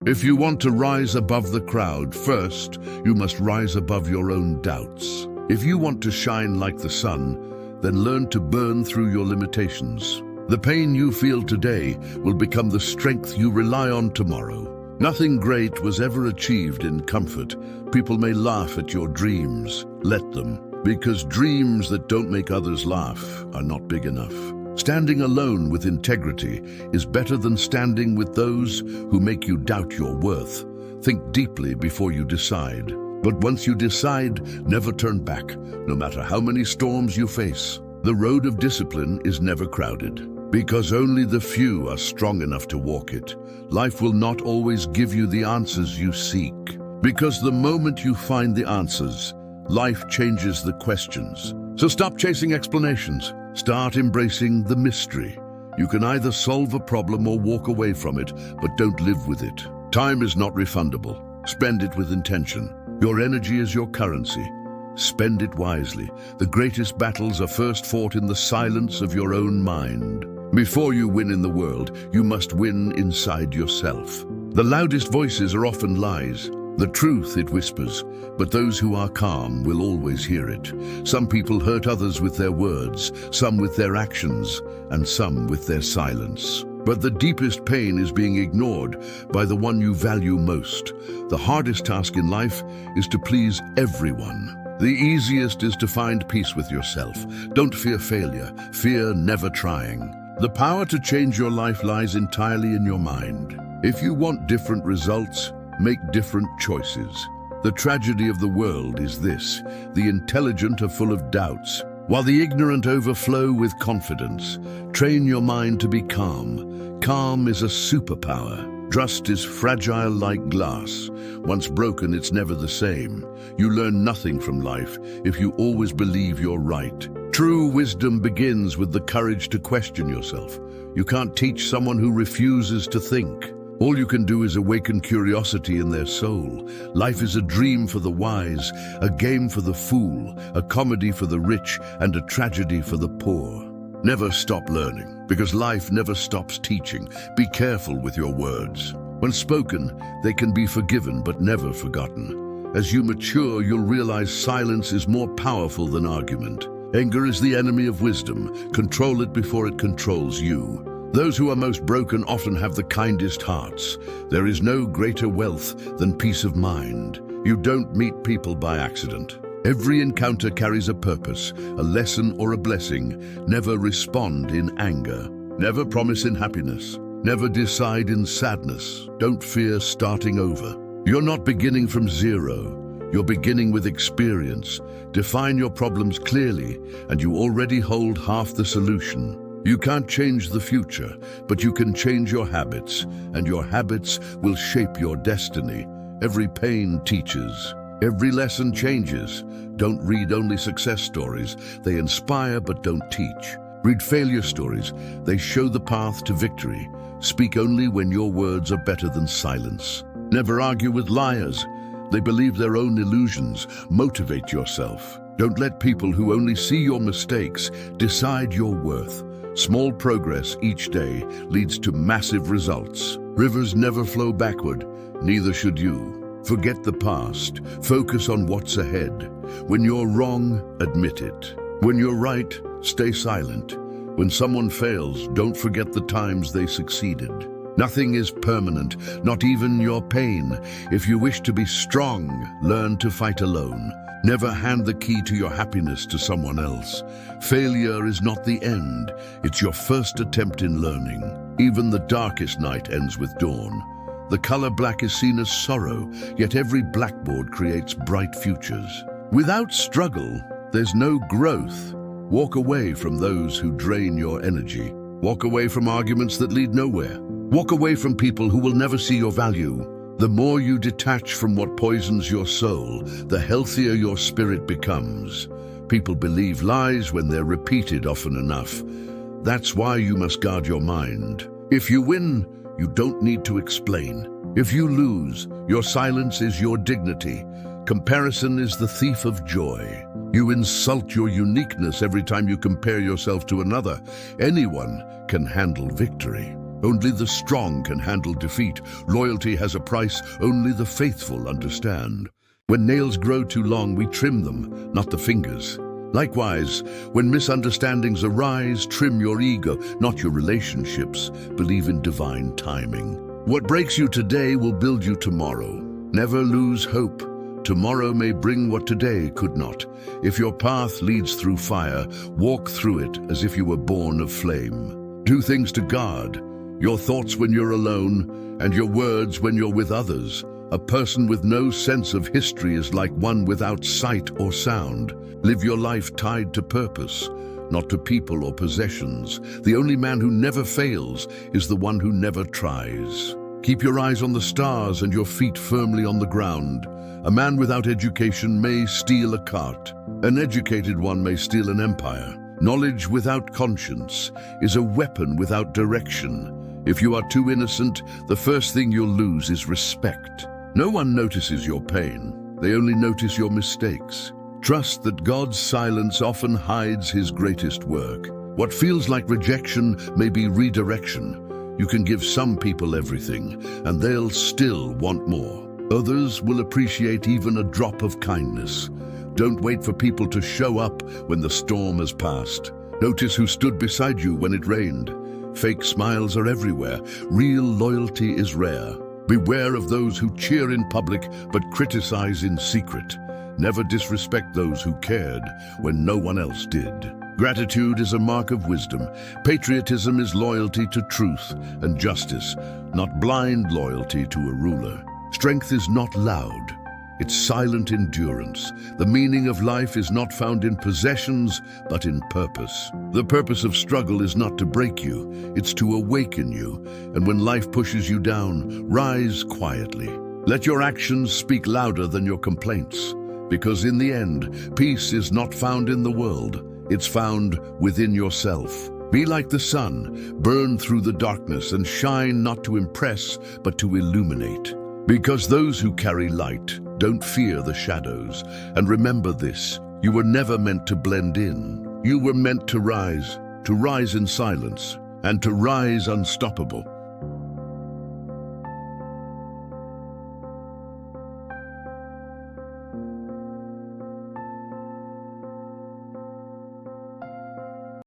If you want to rise above the crowd, first, you must rise above your own doubts. If you want to shine like the sun, then learn to burn through your limitations. The pain you feel today will become the strength you rely on tomorrow. Nothing great was ever achieved in comfort. People may laugh at your dreams. Let them, because dreams that don't make others laugh are not big enough. Standing alone with integrity is better than standing with those who make you doubt your worth. Think deeply before you decide. But once you decide, never turn back, no matter how many storms you face. The road of discipline is never crowded, because only the few are strong enough to walk it. Life will not always give you the answers you seek, because the moment you find the answers, life changes the questions. So stop chasing explanations. Start embracing the mystery. You can either solve a problem or walk away from it, but don't live with it. Time is not refundable. Spend it with intention. Your energy is your currency. Spend it wisely. The greatest battles are first fought in the silence of your own mind. Before you win in the world, you must win inside yourself. The loudest voices are often lies. The truth it whispers, but those who are calm will always hear it. Some people hurt others with their words, some with their actions, and some with their silence. But the deepest pain is being ignored by the one you value most. The hardest task in life is to please everyone. The easiest is to find peace with yourself. Don't fear failure. Fear never trying. The power to change your life lies entirely in your mind. If you want different results, make different choices. The tragedy of the world is this: the intelligent are full of doubts, while the ignorant overflow with confidence. Train your mind to be calm. Calm is a superpower. Trust is fragile like glass. Once broken, it's never the same. You learn nothing from life if you always believe you're right. True wisdom begins with the courage to question yourself. You can't teach someone who refuses to think. All you can do is awaken curiosity in their soul. Life is a dream for the wise, a game for the fool, a comedy for the rich, and a tragedy for the poor. Never stop learning, because life never stops teaching. Be careful with your words. When spoken, they can be forgiven but never forgotten. As you mature, you'll realize silence is more powerful than argument. Anger is the enemy of wisdom. Control it before it controls you. Those who are most broken often have the kindest hearts. There is no greater wealth than peace of mind. You don't meet people by accident. Every encounter carries a purpose, a lesson or a blessing. Never respond in anger. Never promise in happiness. Never decide in sadness. Don't fear starting over. You're not beginning from zero. You're beginning with experience. Define your problems clearly, and you already hold half the solution. You can't change the future, but you can change your habits, and your habits will shape your destiny. Every pain teaches. Every lesson changes. Don't read only success stories. They inspire but don't teach. Read failure stories. They show the path to victory. Speak only when your words are better than silence. Never argue with liars. They believe their own illusions. Motivate yourself. Don't let people who only see your mistakes decide your worth. Small progress each day leads to massive results. Rivers never flow backward, neither should you. Forget the past. Focus on what's ahead. When you're wrong, admit it. When you're right, stay silent. When someone fails, don't forget the times they succeeded. Nothing is permanent, not even your pain. If you wish to be strong, learn to fight alone. Never hand the key to your happiness to someone else. Failure is not the end. It's your first attempt in learning. Even the darkest night ends with dawn. The color black is seen as sorrow, yet every blackboard creates bright futures. Without struggle, there's no growth. Walk away from those who drain your energy. Walk away from arguments that lead nowhere. Walk away from people who will never see your value. The more you detach from what poisons your soul, the healthier your spirit becomes. People believe lies when they're repeated often enough. That's why you must guard your mind. If you win, you don't need to explain. If you lose, your silence is your dignity. Comparison is the thief of joy. You insult your uniqueness every time you compare yourself to another. Anyone can handle victory, Only the strong can handle defeat. Loyalty has a price only the faithful understand. When nails grow too long, we trim them, not the fingers. Likewise, when misunderstandings arise, trim your ego, not your relationships. Believe in divine timing. What breaks you today will build you tomorrow. Never lose hope. Tomorrow may bring what today could not. If your path leads through fire, walk through it as if you were born of flame. Do things to God, your thoughts when you're alone, and your words when you're with others. A person with no sense of history is like one without sight or sound. Live your life tied to purpose, not to people or possessions. The only man who never fails is the one who never tries. Keep your eyes on the stars and your feet firmly on the ground. A man without education may steal a cart. An educated one may steal an empire. Knowledge without conscience is a weapon without direction. If you are too innocent, the first thing you'll lose is respect. No one notices your pain. They only notice your mistakes. Trust that God's silence often hides his greatest work. What feels like rejection may be redirection. You can give some people everything, and they'll still want more. Others will appreciate even a drop of kindness. Don't wait for people to show up when the storm has passed. Notice who stood beside you when it rained. Fake smiles are everywhere. Real loyalty is rare. Beware of those who cheer in public but criticize in secret. Never disrespect those who cared when no one else did. Gratitude is a mark of wisdom. Patriotism is loyalty to truth and justice, not blind loyalty to a ruler. Strength is not loud. It's silent endurance. The meaning of life is not found in possessions, but in purpose. The purpose of struggle is not to break you, it's to awaken you. And when life pushes you down, rise quietly. Let your actions speak louder than your complaints. Because in the end, peace is not found in the world, it's found within yourself. Be like the sun, burn through the darkness and shine not to impress, but to illuminate. Because those who carry light don't fear the shadows. And remember this, you were never meant to blend in. You were meant to rise in silence, and to rise unstoppable.